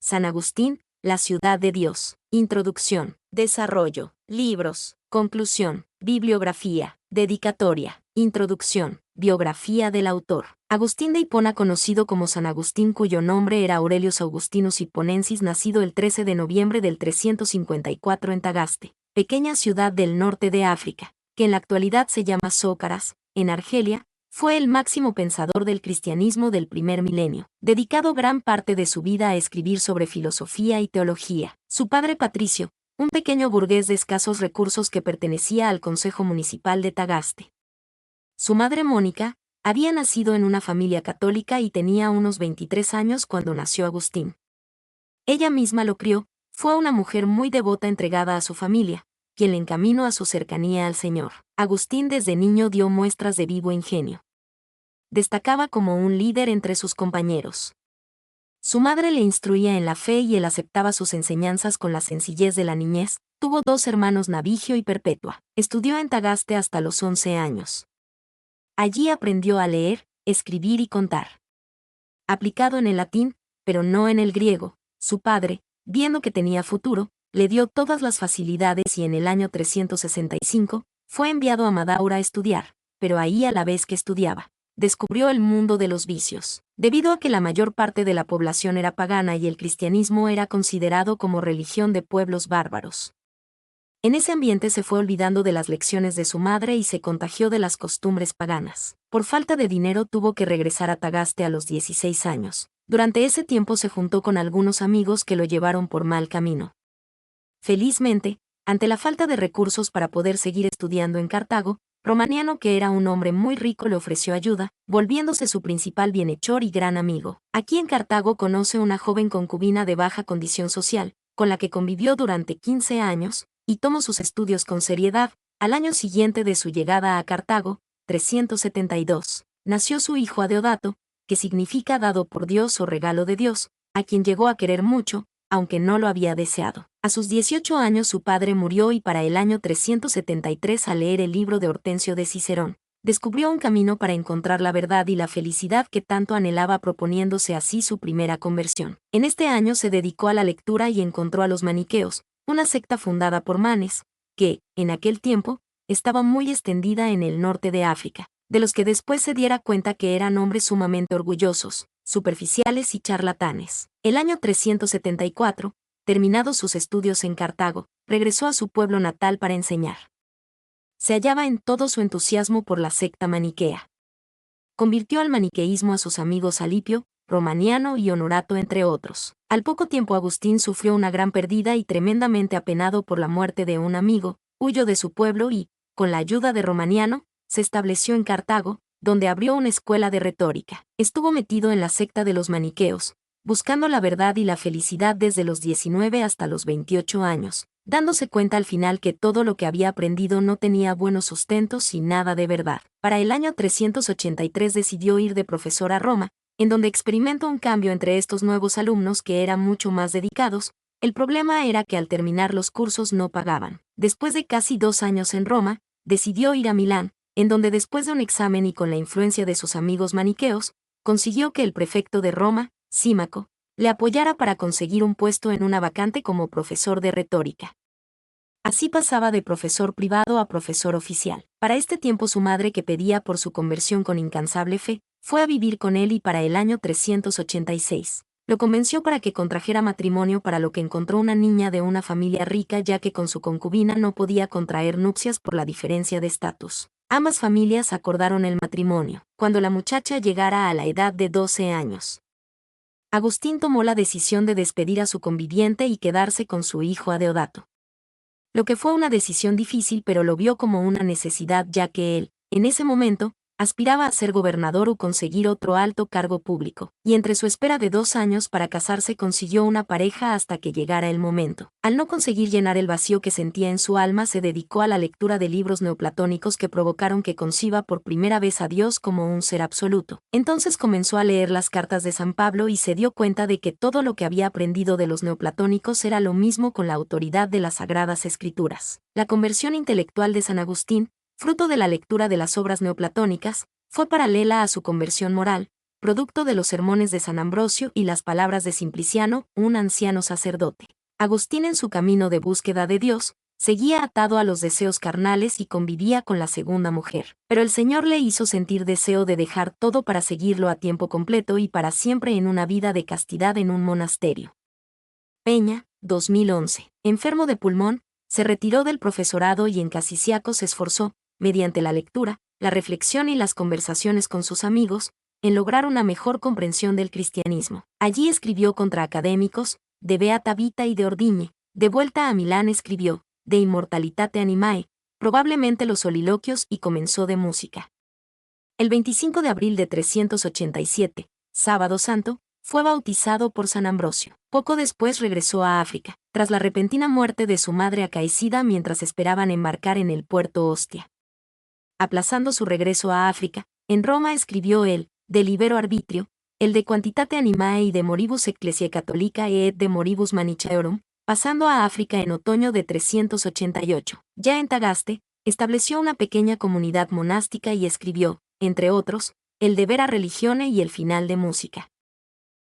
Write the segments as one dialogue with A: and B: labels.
A: San Agustín, la ciudad de Dios. Introducción, desarrollo, libros, conclusión, bibliografía, dedicatoria, introducción, biografía del autor. Agustín de Hipona, conocido como San Agustín, cuyo nombre era Aurelius Augustinus Hiponensis, nacido el 13 de noviembre del 354 en Tagaste, pequeña ciudad del norte de África, que en la actualidad se llama Zócaras, en Argelia. Fue el máximo pensador del cristianismo del primer milenio, dedicado gran parte de su vida a escribir sobre filosofía y teología. Su padre Patricio, un pequeño burgués de escasos recursos que pertenecía al Consejo Municipal de Tagaste. Su madre Mónica, había nacido en una familia católica y tenía unos 23 años cuando nació Agustín. Ella misma lo crió, fue una mujer muy devota entregada a su familia, quien le encaminó a su cercanía al Señor. Agustín desde niño dio muestras de vivo ingenio. Destacaba como un líder entre sus compañeros. Su madre le instruía en la fe y él aceptaba sus enseñanzas con la sencillez de la niñez. Tuvo 2 hermanos, Navigio y Perpetua. Estudió en Tagaste hasta los 11 años. Allí aprendió a leer, escribir y contar. Aplicado en el latín, pero no en el griego, su padre, viendo que tenía futuro, le dio todas las facilidades y en el año 365, fue enviado a Madaura a estudiar, pero ahí a la vez que estudiaba, descubrió el mundo de los vicios. Debido a que la mayor parte de la población era pagana y el cristianismo era considerado como religión de pueblos bárbaros. En ese ambiente se fue olvidando de las lecciones de su madre y se contagió de las costumbres paganas. Por falta de dinero tuvo que regresar a Tagaste a los 16 años. Durante ese tiempo se juntó con algunos amigos que lo llevaron por mal camino. Felizmente, ante la falta de recursos para poder seguir estudiando en Cartago, Romaniano, que era un hombre muy rico, le ofreció ayuda, volviéndose su principal bienhechor y gran amigo. Aquí en Cartago conoce una joven concubina de baja condición social, con la que convivió durante 15 años, y tomó sus estudios con seriedad. Al año siguiente de su llegada a Cartago, 372, nació su hijo Adeodato, que significa dado por Dios o regalo de Dios, a quien llegó a querer mucho, aunque no lo había deseado. A sus 18 años su padre murió y para el año 373, al leer el libro de Hortensio de Cicerón, descubrió un camino para encontrar la verdad y la felicidad que tanto anhelaba, proponiéndose así su primera conversión. En este año se dedicó a la lectura y encontró a los maniqueos, una secta fundada por Manes, que, en aquel tiempo, estaba muy extendida en el norte de África, de los que después se diera cuenta que eran hombres sumamente orgullosos, superficiales y charlatanes. El año 374, terminados sus estudios en Cartago, regresó a su pueblo natal para enseñar. Se hallaba en todo su entusiasmo por la secta maniquea. Convirtió al maniqueísmo a sus amigos Alipio, Romaniano y Honorato, entre otros. Al poco tiempo Agustín sufrió una gran pérdida y, tremendamente apenado por la muerte de un amigo, huyó de su pueblo y, con la ayuda de Romaniano, se estableció en Cartago, donde abrió una escuela de retórica. Estuvo metido en la secta de los maniqueos, buscando la verdad y la felicidad desde los 19 hasta los 28 años, dándose cuenta al final que todo lo que había aprendido no tenía buenos sustentos y nada de verdad. Para el año 383 decidió ir de profesor a Roma, en donde experimentó un cambio entre estos nuevos alumnos que eran mucho más dedicados. El problema era que al terminar los cursos no pagaban. Después de casi 2 años en Roma, decidió ir a Milán, en donde después de un examen y con la influencia de sus amigos maniqueos, consiguió que el prefecto de Roma, Símaco, le apoyara para conseguir un puesto en una vacante como profesor de retórica. Así pasaba de profesor privado a profesor oficial. Para este tiempo su madre, que pedía por su conversión con incansable fe, fue a vivir con él y para el año 386 lo convenció para que contrajera matrimonio, para lo que encontró una niña de una familia rica, ya que con su concubina no podía contraer nupcias por la diferencia de estatus. Ambas familias acordaron el matrimonio, cuando la muchacha llegara a la edad de 12 años. Agustín tomó la decisión de despedir a su conviviente y quedarse con su hijo Adeodato. Lo que fue una decisión difícil, pero lo vio como una necesidad, ya que él, en ese momento, aspiraba a ser gobernador o conseguir otro alto cargo público, y entre su espera de 2 años para casarse consiguió una pareja hasta que llegara el momento. Al no conseguir llenar el vacío que sentía en su alma, se dedicó a la lectura de libros neoplatónicos que provocaron que conciba por primera vez a Dios como un ser absoluto. Entonces comenzó a leer las cartas de San Pablo y se dio cuenta de que todo lo que había aprendido de los neoplatónicos era lo mismo con la autoridad de las Sagradas Escrituras. La conversión intelectual de San Agustín, fruto de la lectura de las obras neoplatónicas, fue paralela a su conversión moral, producto de los sermones de San Ambrosio y las palabras de Simpliciano, un anciano sacerdote. Agustín, en su camino de búsqueda de Dios, seguía atado a los deseos carnales y convivía con la segunda mujer. Pero el Señor le hizo sentir deseo de dejar todo para seguirlo a tiempo completo y para siempre en una vida de castidad en un monasterio. Peña, 2011. Enfermo de pulmón, se retiró del profesorado y en Casiciaco se esforzó, mediante la lectura, la reflexión y las conversaciones con sus amigos, en lograr una mejor comprensión del cristianismo. Allí escribió contra académicos, de Beata Vita y de Ordiñe. De vuelta a Milán escribió, de Immortalitate Animae, probablemente los soliloquios, y comenzó de música. El 25 de abril de 387, Sábado Santo, fue bautizado por San Ambrosio. Poco después regresó a África, tras la repentina muerte de su madre acaecida mientras esperaban embarcar en el puerto Ostia. Aplazando su regreso a África, en Roma escribió el De Libero Arbitrio, el De Quantitate Animae y De Moribus Ecclesiae Catholicae et de Moribus Manichaeorum, pasando a África en otoño de 388. Ya en Tagaste, estableció una pequeña comunidad monástica y escribió, entre otros, el De Vera Religione y el Final de Música.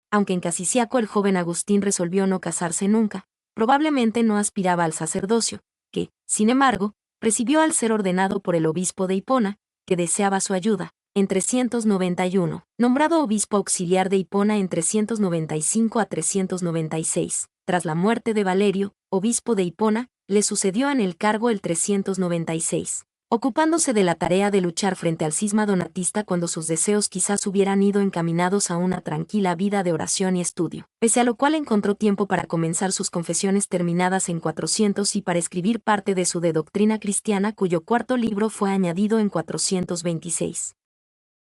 A: Aunque en Casiciaco el joven Agustín resolvió no casarse nunca, probablemente no aspiraba al sacerdocio, que, sin embargo, recibió al ser ordenado por el obispo de Hipona, que deseaba su ayuda, en 391, nombrado obispo auxiliar de Hipona en 395 a 396. Tras la muerte de Valerio, obispo de Hipona, le sucedió en el cargo el 396, ocupándose de la tarea de luchar frente al cisma donatista cuando sus deseos quizás hubieran ido encaminados a una tranquila vida de oración y estudio, pese a lo cual encontró tiempo para comenzar sus confesiones terminadas en 400 y para escribir parte de su De Doctrina Cristiana, cuyo cuarto libro fue añadido en 426.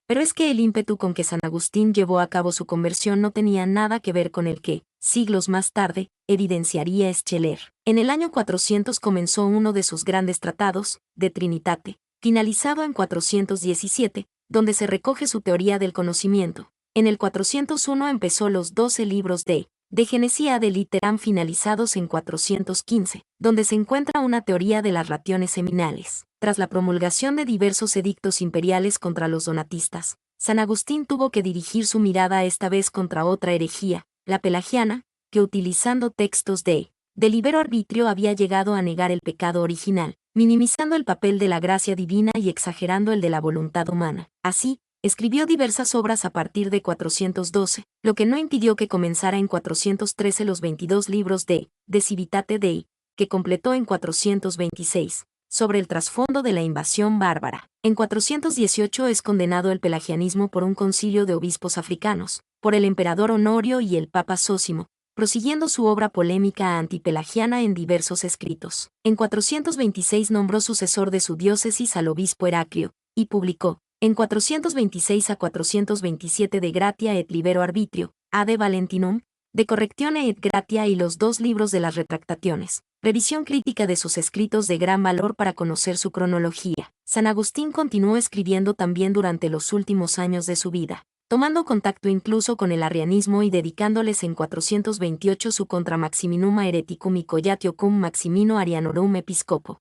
A: Pero es que el ímpetu con que San Agustín llevó a cabo su conversión no tenía nada que ver con el que, siglos más tarde, evidenciaría Scheler. En el año 400 comenzó uno de sus grandes tratados, De Trinitate, finalizado en 417, donde se recoge su teoría del conocimiento. En el 401 empezó los 12 libros de Genesia de Litteram, finalizados en 415, donde se encuentra una teoría de las rationes seminales. Tras la promulgación de diversos edictos imperiales contra los donatistas, San Agustín tuvo que dirigir su mirada esta vez contra otra herejía, la pelagiana, que utilizando textos de Libero Arbitrio había llegado a negar el pecado original, minimizando el papel de la gracia divina y exagerando el de la voluntad humana. Así, escribió diversas obras a partir de 412, lo que no impidió que comenzara en 413 los 22 libros de Civitate Dei, que completó en 426, sobre el trasfondo de la invasión bárbara. En 418 es condenado el pelagianismo por un concilio de obispos africanos, por el emperador Honorio y el papa Zósimo, prosiguiendo su obra polémica antipelagiana en diversos escritos. En 426 nombró sucesor de su diócesis al obispo Heraclio, y publicó, en 426 a 427 de Gratia et Libero Arbitrio, Ad Valentinum, de Correctione et Gratia y los 2 libros de las retractaciones, revisión crítica de sus escritos de gran valor para conocer su cronología. San Agustín continuó escribiendo también durante los últimos años de su vida, tomando contacto incluso con el arrianismo y dedicándoles en 428 su Contra Maximinum Hereticum y Collatio cum Maximino Arianorum Episcopo.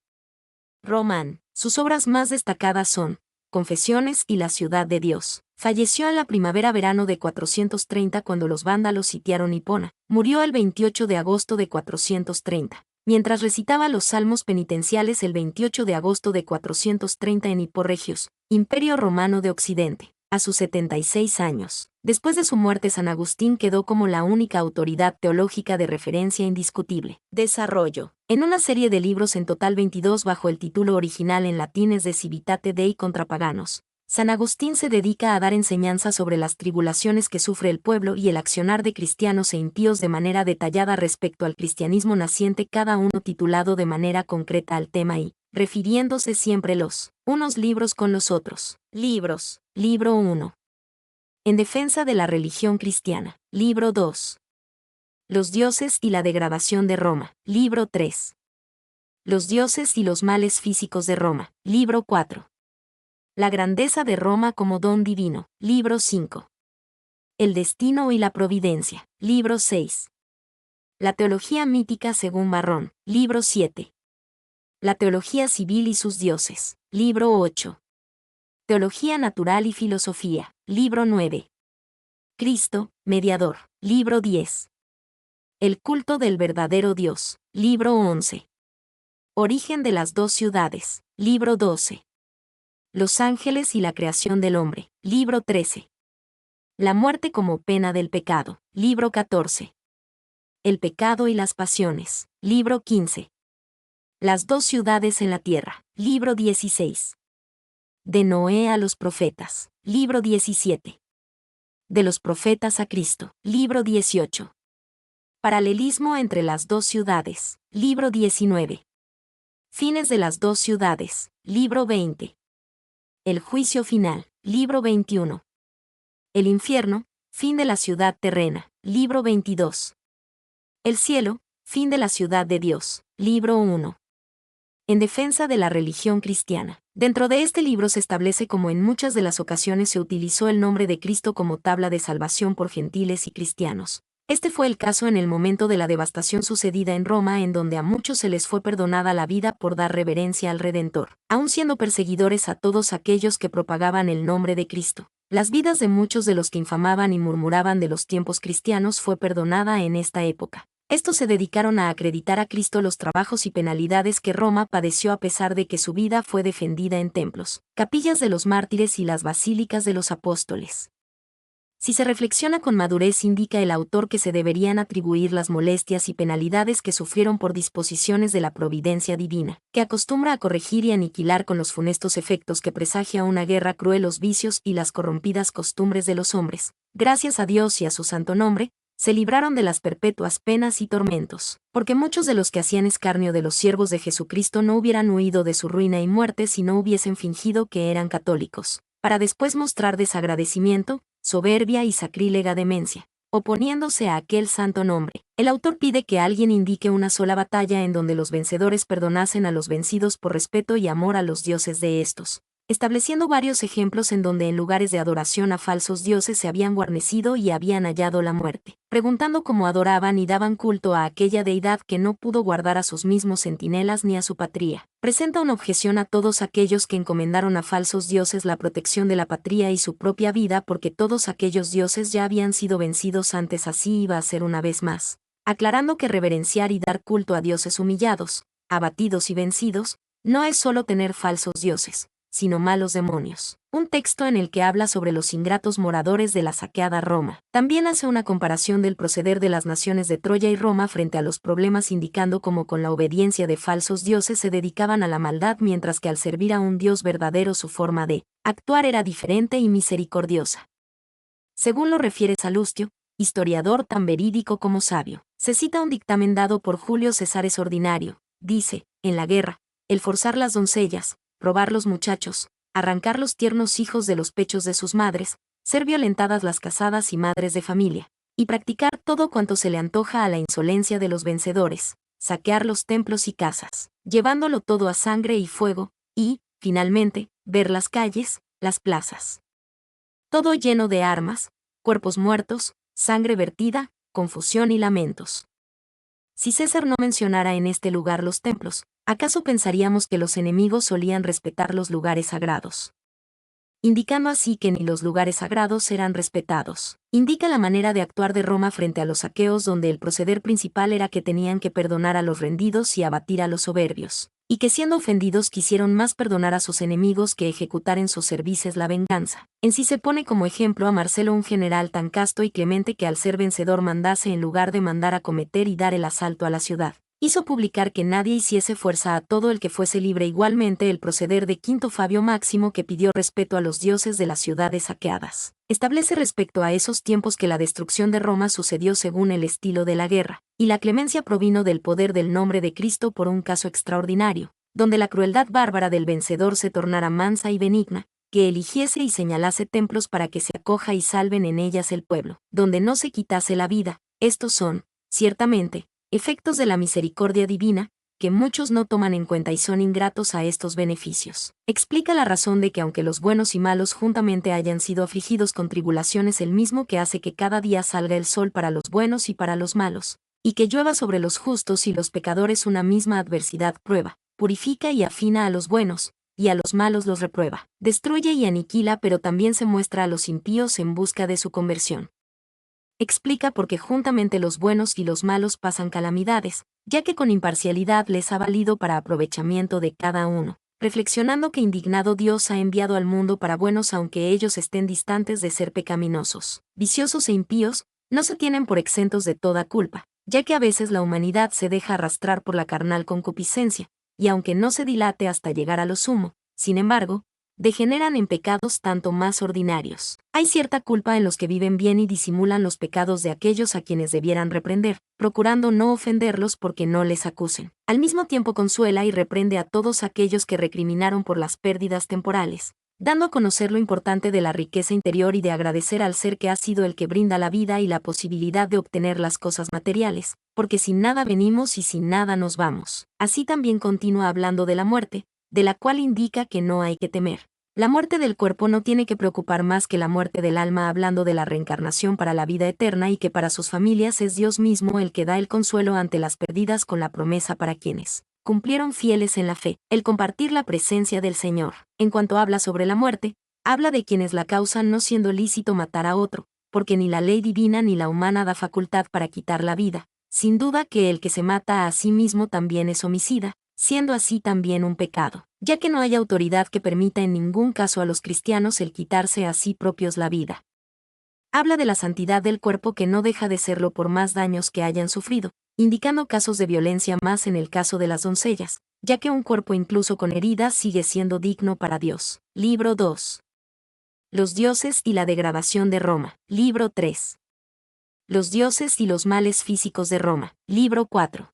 A: Román. Sus obras más destacadas son Confesiones y La ciudad de Dios. Falleció en la primavera-verano de 430 cuando los vándalos sitiaron Hipona. Murió el 28 de agosto de 430. Mientras recitaba los salmos penitenciales el 28 de agosto de 430 en Hippo-Regius, Imperio Romano de Occidente, a sus 76 años. Después de su muerte, San Agustín quedó como la única autoridad teológica de referencia indiscutible. Desarrollo. En una serie de libros, en total 22 bajo el título original en latín es De Civitate Dei contra Paganos, San Agustín se dedica a dar enseñanza sobre las tribulaciones que sufre el pueblo y el accionar de cristianos e impíos de manera detallada respecto al cristianismo naciente, cada uno titulado de manera concreta al tema y refiriéndose siempre los unos libros con los otros. Libros. Libro 1. En defensa de la religión cristiana. Libro 2. Los dioses y la degradación de Roma. Libro 3. Los dioses y los males físicos de Roma. Libro 4. La grandeza de Roma como don divino. Libro 5. El destino y la providencia. Libro 6. La teología mítica según Varrón. Libro 7. La teología civil y sus dioses. Libro 8. Teología natural y filosofía. Libro 9. Cristo, mediador. Libro 10. El culto del verdadero Dios. Libro 11. Origen de las dos ciudades. Libro 12. Los ángeles y la creación del hombre. Libro 13. La muerte como pena del pecado. Libro 14. El pecado y las pasiones. Libro 15. Las dos ciudades en la tierra. Libro 16. De Noé a los profetas. Libro 17. De los profetas a Cristo. Libro 18. Paralelismo entre las dos ciudades. Libro 19. Fines de las dos ciudades. Libro 20. El juicio final. Libro 21. El infierno, fin de la ciudad terrena. Libro 22. El cielo, fin de la ciudad de Dios. Libro 1. En defensa de la religión cristiana. Dentro de este libro se establece como en muchas de las ocasiones se utilizó el nombre de Cristo como tabla de salvación por gentiles y cristianos. Este fue el caso en el momento de la devastación sucedida en Roma, en donde a muchos se les fue perdonada la vida por dar reverencia al Redentor, aun siendo perseguidores a todos aquellos que propagaban el nombre de Cristo. Las vidas de muchos de los que infamaban y murmuraban de los tiempos cristianos fue perdonada en esta época. Estos se dedicaron a acreditar a Cristo los trabajos y penalidades que Roma padeció a pesar de que su vida fue defendida en templos, capillas de los mártires y las basílicas de los apóstoles. Si se reflexiona con madurez, indica el autor que se deberían atribuir las molestias y penalidades que sufrieron por disposiciones de la providencia divina, que acostumbra a corregir y aniquilar con los funestos efectos que presagia una guerra cruel los vicios y las corrompidas costumbres de los hombres. Gracias a Dios y a su santo nombre, se libraron de las perpetuas penas y tormentos, porque muchos de los que hacían escarnio de los siervos de Jesucristo no hubieran huido de su ruina y muerte si no hubiesen fingido que eran católicos, para después mostrar desagradecimiento, soberbia y sacrílega demencia, oponiéndose a aquel santo nombre. El autor pide que alguien indique una sola batalla en donde los vencedores perdonasen a los vencidos por respeto y amor a los dioses de estos, estableciendo varios ejemplos en donde en lugares de adoración a falsos dioses se habían guarnecido y habían hallado la muerte, preguntando cómo adoraban y daban culto a aquella deidad que no pudo guardar a sus mismos centinelas ni a su patria. Presenta una objeción a todos aquellos que encomendaron a falsos dioses la protección de la patria y su propia vida, porque todos aquellos dioses ya habían sido vencidos antes, así iba a ser una vez más, aclarando que reverenciar y dar culto a dioses humillados, abatidos y vencidos, no es solo tener falsos dioses, sino malos demonios. Un texto en el que habla sobre los ingratos moradores de la saqueada Roma. También hace una comparación del proceder de las naciones de Troya y Roma frente a los problemas, indicando cómo con la obediencia de falsos dioses se dedicaban a la maldad, mientras que al servir a un Dios verdadero su forma de actuar era diferente y misericordiosa. Según lo refiere Salustio, historiador tan verídico como sabio, se cita un dictamen dado por Julio César Ordinario. Dice, en la guerra, el forzar las doncellas, robar los muchachos, arrancar los tiernos hijos de los pechos de sus madres, ser violentadas las casadas y madres de familia, y practicar todo cuanto se le antoja a la insolencia de los vencedores, saquear los templos y casas, llevándolo todo a sangre y fuego, y, finalmente, ver las calles, las plazas. Todo lleno de armas, cuerpos muertos, sangre vertida, confusión y lamentos. Si César no mencionara en este lugar los templos, ¿acaso pensaríamos que los enemigos solían respetar los lugares sagrados? Indicando así que ni los lugares sagrados eran respetados. Indica la manera de actuar de Roma frente a los saqueos, donde el proceder principal era que tenían que perdonar a los rendidos y abatir a los soberbios, y que siendo ofendidos quisieron más perdonar a sus enemigos que ejecutar en sus cervices la venganza. En sí se pone como ejemplo a Marcelo, un general tan casto y clemente que al ser vencedor mandase, en lugar de mandar acometer y dar el asalto a la ciudad, hizo publicar que nadie hiciese fuerza a todo el que fuese libre. Igualmente el proceder de Quinto Fabio Máximo, que pidió respeto a los dioses de las ciudades saqueadas, establece respecto a esos tiempos que la destrucción de Roma sucedió según el estilo de la guerra, y la clemencia provino del poder del nombre de Cristo por un caso extraordinario, donde la crueldad bárbara del vencedor se tornara mansa y benigna, que eligiese y señalase templos para que se acoja y salven en ellas el pueblo, donde no se quitase la vida. Estos son, ciertamente, efectos de la misericordia divina, que muchos no toman en cuenta y son ingratos a estos beneficios. Explica la razón de que aunque los buenos y malos juntamente hayan sido afligidos con tribulaciones, el mismo que hace que cada día salga el sol para los buenos y para los malos, y que llueva sobre los justos y los pecadores una misma adversidad prueba, purifica y afina a los buenos, y a los malos los reprueba, destruye y aniquila, pero también se muestra a los impíos en busca de su conversión. explica por qué juntamente los buenos y los malos pasan calamidades, ya que con imparcialidad les ha valido para aprovechamiento de cada uno, reflexionando que indignado Dios ha enviado al mundo para buenos aunque ellos estén distantes de ser pecaminosos, viciosos e impíos, no se tienen por exentos de toda culpa, ya que a veces la humanidad se deja arrastrar por la carnal concupiscencia, y aunque no se dilate hasta llegar a lo sumo, sin embargo, degeneran en pecados tanto más ordinarios. Hay cierta culpa en los que viven bien y disimulan los pecados de aquellos a quienes debieran reprender, procurando no ofenderlos porque no les acusen. Al mismo tiempo consuela y reprende a todos aquellos que recriminaron por las pérdidas temporales, dando a conocer lo importante de la riqueza interior y de agradecer al ser que ha sido el que brinda la vida y la posibilidad de obtener las cosas materiales, porque sin nada venimos y sin nada nos vamos. Así también continúa hablando de la muerte, de la cual indica que no hay que temer. La muerte del cuerpo no tiene que preocupar más que la muerte del alma, hablando de la reencarnación para la vida eterna y que para sus familias es Dios mismo el que da el consuelo ante las pérdidas con la promesa para quienes cumplieron fieles en la fe, el compartir la presencia del Señor. En cuanto habla sobre la muerte, habla de quienes la causan no siendo lícito matar a otro, porque ni la ley divina ni la humana da facultad para quitar la vida. Sin duda que el que se mata a sí mismo también es homicida, siendo así también un pecado, ya que no hay autoridad que permita en ningún caso a los cristianos el quitarse a sí propios la vida. Habla de la santidad del cuerpo que no deja de serlo por más daños que hayan sufrido, indicando casos de violencia más en el caso de las doncellas, ya que un cuerpo incluso con heridas sigue siendo digno para Dios. Libro 2. Los dioses y la degradación de Roma. Libro 3. Los dioses y los males físicos de Roma. Libro 4.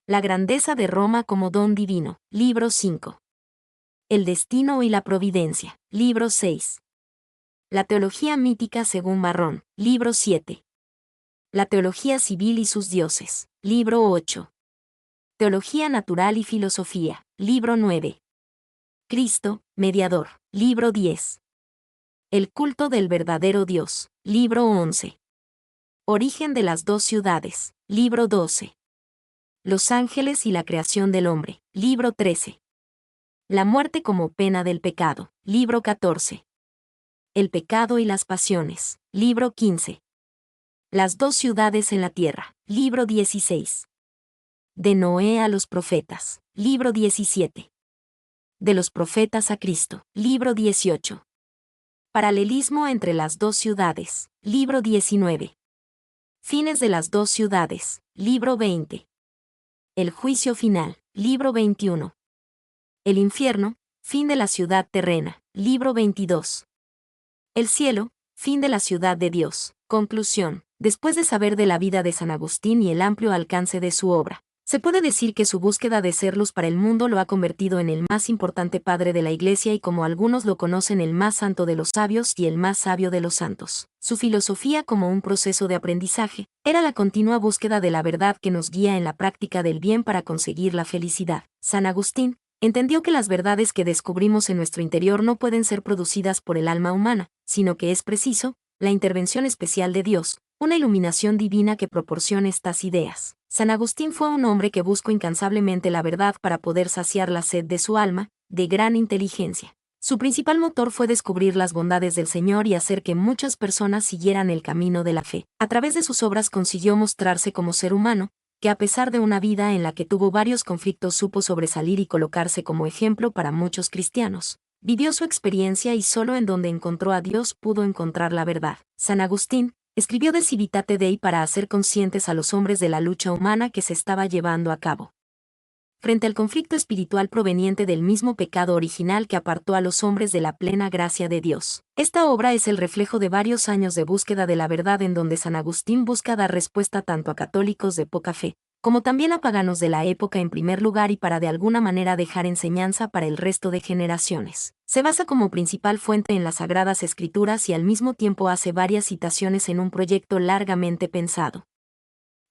A: La grandeza de Roma como don divino. Libro 5. El destino y la providencia. Libro 6. La teología mítica según Varrón. Libro 7. La teología civil y sus dioses. Libro 8. Teología natural y filosofía. Libro 9. Cristo, mediador. Libro 10. El culto del verdadero Dios. Libro 11. Origen de las dos ciudades. Libro 12. Los ángeles y la creación del hombre. Libro 13. La muerte como pena del pecado. Libro 14. El pecado y las pasiones. Libro 15. Las dos ciudades en la tierra. Libro 16. De Noé a los profetas. Libro 17. De los profetas a Cristo. Libro 18. Paralelismo entre las dos ciudades. Libro 19. Fines de las dos ciudades. Libro 20. El juicio final. Libro 21. El infierno, fin de la ciudad terrena. Libro 22. El cielo, fin de la ciudad de Dios. Conclusión. Después de saber de la vida de San Agustín y el amplio alcance de su obra, se puede decir que su búsqueda de ser luz para el mundo lo ha convertido en el más importante padre de la Iglesia y, como algunos lo conocen, el más santo de los sabios y el más sabio de los santos. Su filosofía, como un proceso de aprendizaje, era la continua búsqueda de la verdad que nos guía en la práctica del bien para conseguir la felicidad. San Agustín entendió que las verdades que descubrimos en nuestro interior no pueden ser producidas por el alma humana, sino que es preciso la intervención especial de Dios, una iluminación divina que proporcione estas ideas. San Agustín fue un hombre que buscó incansablemente la verdad para poder saciar la sed de su alma, de gran inteligencia. Su principal motor fue descubrir las bondades del Señor y hacer que muchas personas siguieran el camino de la fe. A través de sus obras consiguió mostrarse como ser humano, que a pesar de una vida en la que tuvo varios conflictos supo sobresalir y colocarse como ejemplo para muchos cristianos. Vivió su experiencia y solo en donde encontró a Dios pudo encontrar la verdad. San Agustín escribió De Civitate Dei para hacer conscientes a los hombres de la lucha humana que se estaba llevando a cabo frente al conflicto espiritual proveniente del mismo pecado original que apartó a los hombres de la plena gracia de Dios. Esta obra es el reflejo de varios años de búsqueda de la verdad en donde San Agustín busca dar respuesta tanto a católicos de poca fe, como también a paganos de la época en primer lugar y para de alguna manera dejar enseñanza para el resto de generaciones. Se basa como principal fuente en las Sagradas Escrituras y al mismo tiempo hace varias citaciones en un proyecto largamente pensado.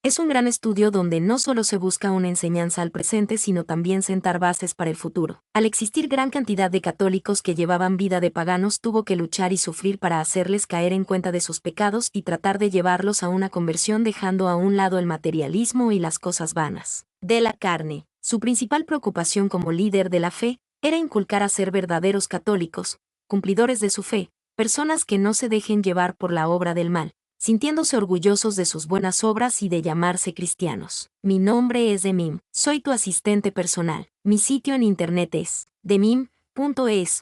A: Es un gran estudio donde no solo se busca una enseñanza al presente sino también sentar bases para el futuro. Al existir gran cantidad de católicos que llevaban vida de paganos, tuvo que luchar y sufrir para hacerles caer en cuenta de sus pecados y tratar de llevarlos a una conversión dejando a un lado el materialismo y las cosas vanas de la carne. Su principal preocupación como líder de la fe era inculcar a ser verdaderos católicos, cumplidores de su fe, personas que no se dejen llevar por la obra del mal, sintiéndose orgullosos de sus buenas obras y de llamarse cristianos. Mi nombre es Demim, soy tu asistente personal. Mi sitio en internet es demim.es.tl.